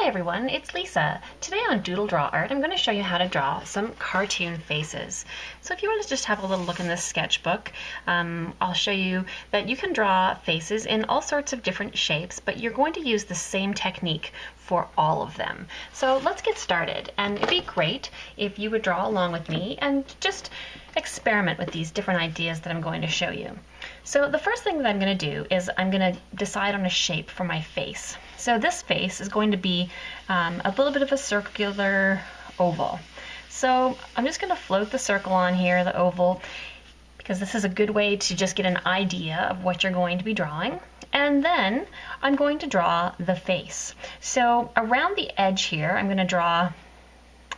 Hi everyone, it's Lisa. Today on Doodle Draw Art, I'm going to show you how to draw some cartoon faces. So if you want to just have a little look in this sketchbook, I'll show you that you can draw faces in all sorts of different shapes, but you're going to use the same technique for all of them. So let's get started, and it'd be great if you would draw along with me and just experiment with these different ideas that I'm going to show you. So the first thing that I'm going to do is I'm going to decide on a shape for my face. So this face is going to be a little bit of a circular oval. So I'm just going to float the circle on here, the oval, because this is a good way to just get an idea of what you're going to be drawing. And then I'm going to draw the face. So around the edge here, I'm going to draw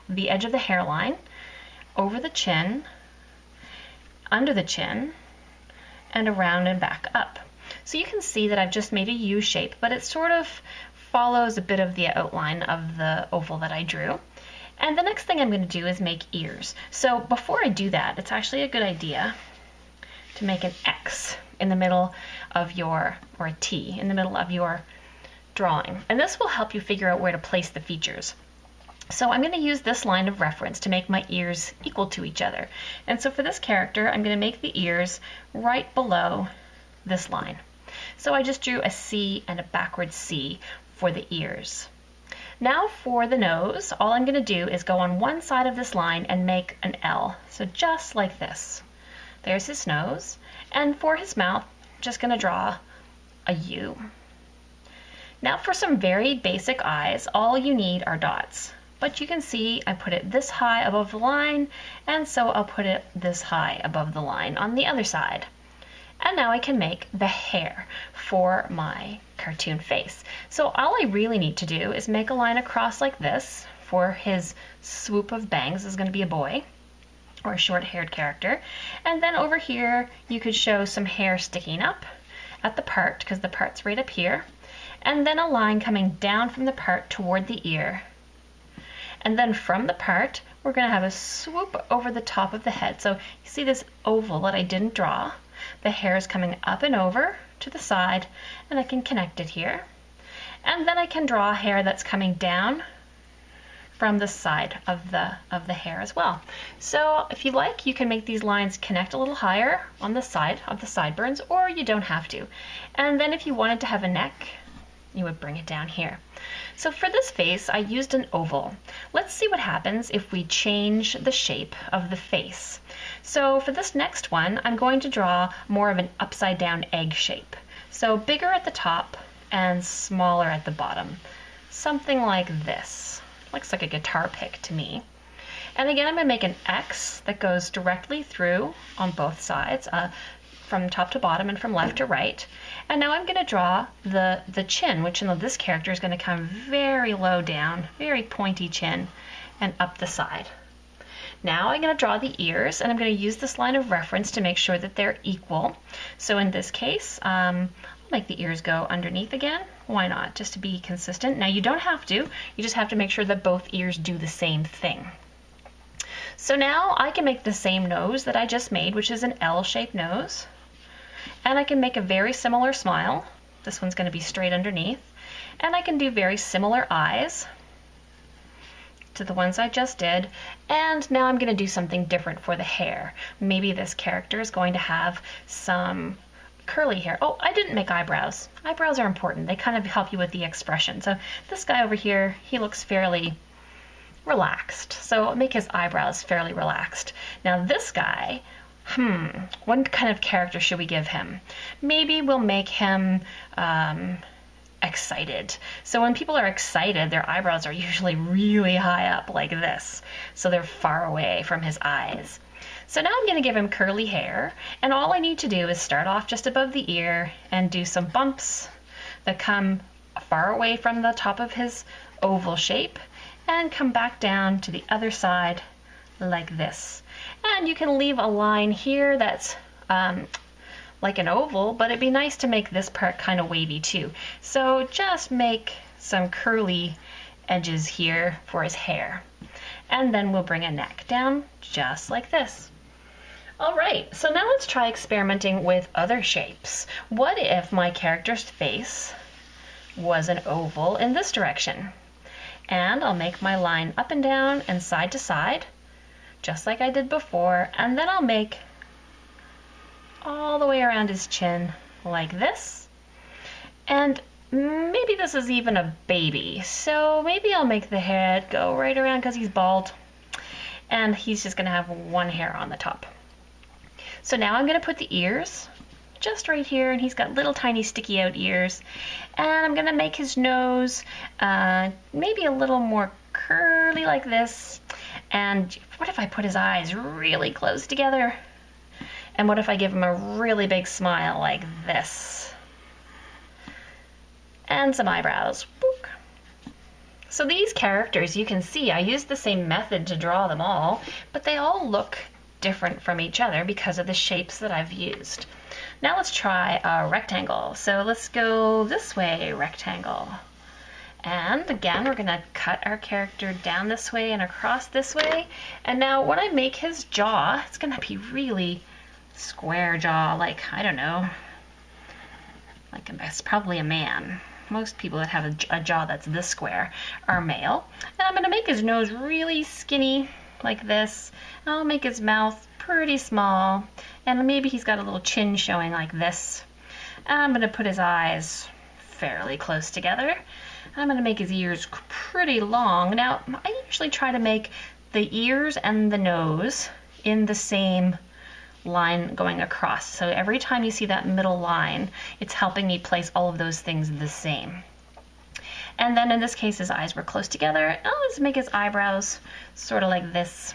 the edge of the hairline, over the chin, under the chin, and around and back up. So you can see that I've just made a U shape, but it sort of follows a bit of the outline of the oval that I drew. And the next thing I'm going to do is make ears. So before I do that, it's actually a good idea to make an X in the middle of your, or a T in the middle of your drawing. And this will help you figure out where to place the features. So I'm going to use this line of reference to make my ears equal to each other. And so for this character, I'm going to make the ears right below this line. So I just drew a C and a backward C for the ears. Now for the nose, all I'm going to do is go on one side of this line and make an L. So just like this. There's his nose. And for his mouth, I'm just going to draw a U. Now for some very basic eyes, all you need are dots. But you can see I put it this high above the line, and so I'll put it this high above the line on the other side. And now I can make the hair for my cartoon face. So all I really need to do is make a line across like this for his swoop of bangs. This is going to be a boy or a short-haired character. And then over here you could show some hair sticking up at the part, because the part's right up here. And then a line coming down from the part toward the ear. And then from the part, we're going to have a swoop over the top of the head. So you see this oval that I didn't draw. The hair is coming up and over to the side, and I can connect it here. And then I can draw hair that's coming down from the side of the hair as well. So if you like, you can make these lines connect a little higher on the side of the sideburns, or you don't have to. And then if you wanted to have a neck, you would bring it down here. So for this face, I used an oval. Let's see what happens if we change the shape of the face. So for this next one, I'm going to draw more of an upside down egg shape. So bigger at the top and smaller at the bottom. Something like this. Looks like a guitar pick to me. And again, I'm going to make an X that goes directly through on both sides, from top to bottom and from left to right. And now I'm going to draw the chin, which in this character is going to come very low down, very pointy chin, and up the side. Now I'm going to draw the ears, and I'm going to use this line of reference to make sure that they're equal. So in this case, I'll make the ears go underneath again. Why not? Just to be consistent. Now you don't have to. You just have to make sure that both ears do the same thing. So now I can make the same nose that I just made, which is an L-shaped nose. And I can make a very similar smile. This one's going to be straight underneath. And I can do very similar eyes to the ones I just did. And now I'm going to do something different for the hair. Maybe this character is going to have some curly hair. Oh, I didn't make eyebrows. Eyebrows are important. They kind of help you with the expression. So this guy over here, he looks fairly relaxed. So I'll make his eyebrows fairly relaxed. Now this guy, what kind of character should we give him? Maybe we'll make him excited. So when people are excited, their eyebrows are usually really high up like this. So they're far away from his eyes. So now I'm going to give him curly hair, and all I need to do is start off just above the ear and do some bumps that come far away from the top of his oval shape and come back down to the other side like this. And you can leave a line here that's like an oval, but it'd be nice to make this part kind of wavy too. So just make some curly edges here for his hair. And then we'll bring a neck down just like this. All right, so now let's try experimenting with other shapes. What if my character's face was an oval in this direction? And I'll make my line up and down and side to side, just like I did before, and then I'll make all the way around his chin like this. And maybe this is even a baby, so maybe I'll make the head go right around because he's bald, and he's just gonna have one hair on the top. So now I'm gonna put the ears just right here, and he's got little tiny sticky out ears, and I'm gonna make his nose maybe a little more curly like this. And what if I put his eyes really close together? And what if I give him a really big smile like this? And some eyebrows. Boop. So these characters, you can see I used the same method to draw them all, but they all look different from each other because of the shapes that I've used. Now let's try a rectangle. So let's go this way, rectangle. And again, we're gonna cut our character down this way and across this way. And now when I make his jaw, it's gonna be really square jaw, like, I don't know, like it's probably a man. Most people that have a jaw that's this square are male. And I'm gonna make his nose really skinny like this. I'll make his mouth pretty small, and maybe he's got a little chin showing like this. And I'm gonna put his eyes fairly close together. I'm going to make his ears pretty long. Now, I usually try to make the ears and the nose in the same line going across. So every time you see that middle line, it's helping me place all of those things the same. And then in this case, his eyes were close together. I'll just make his eyebrows sort of like this.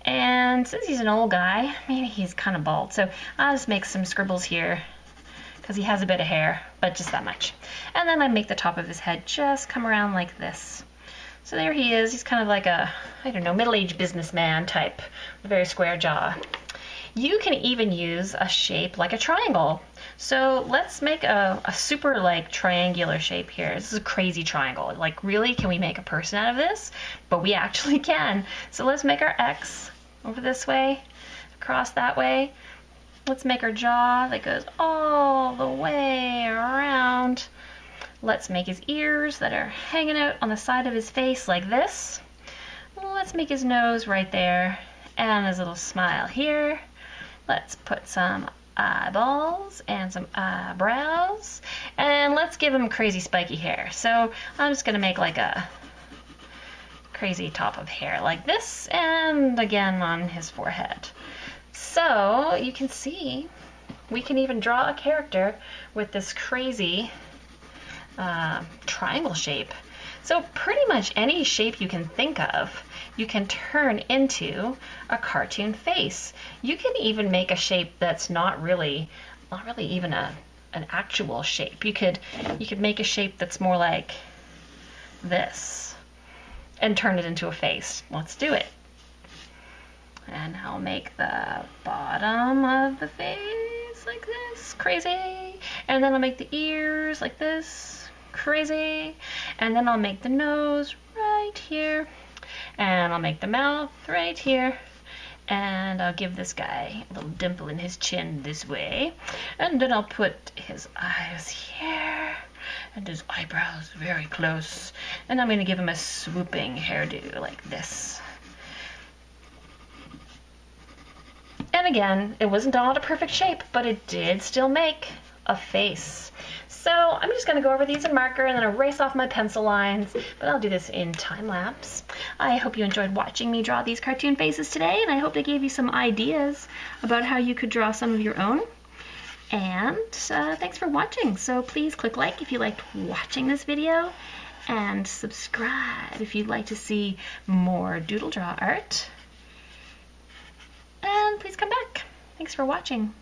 And since he's an old guy, maybe he's kind of bald. So I'll just make some scribbles here, because he has a bit of hair, but just that much. And then I make the top of his head just come around like this. So there he is. He's kind of like a, I don't know, middle-aged businessman type, with a very square jaw. You can even use a shape like a triangle. So let's make a super like triangular shape here. This is a crazy triangle. Like, really, can we make a person out of this? But we actually can. So let's make our X over this way, across that way. Let's make our jaw that goes all the way around. Let's make his ears that are hanging out on the side of his face like this. Let's make his nose right there, and his little smile here. Let's put some eyeballs and some eyebrows, and let's give him crazy spiky hair. So I'm just gonna make like a crazy top of hair like this, and again on his forehead. So you can see we can even draw a character with this crazy triangle shape. So pretty much any shape you can think of, you can turn into a cartoon face. You can even make a shape that's not really even an actual shape. You could make a shape that's more like this and turn it into a face. Let's do it. And I'll make the bottom of the face like this, crazy. And then I'll make the ears like this, crazy. And then I'll make the nose right here. And I'll make the mouth right here. And I'll give this guy a little dimple in his chin this way. And then I'll put his eyes here and his eyebrows very close. And I'm going to give him a swooping hairdo like this. And again, it wasn't all a perfect shape, but it did still make a face. So I'm just going to go over these in marker and then erase off my pencil lines, but I'll do this in time lapse. I hope you enjoyed watching me draw these cartoon faces today, and I hope they gave you some ideas about how you could draw some of your own. And thanks for watching. So please click like if you liked watching this video, and subscribe if you'd like to see more doodle draw art. And please come back. Thanks for watching.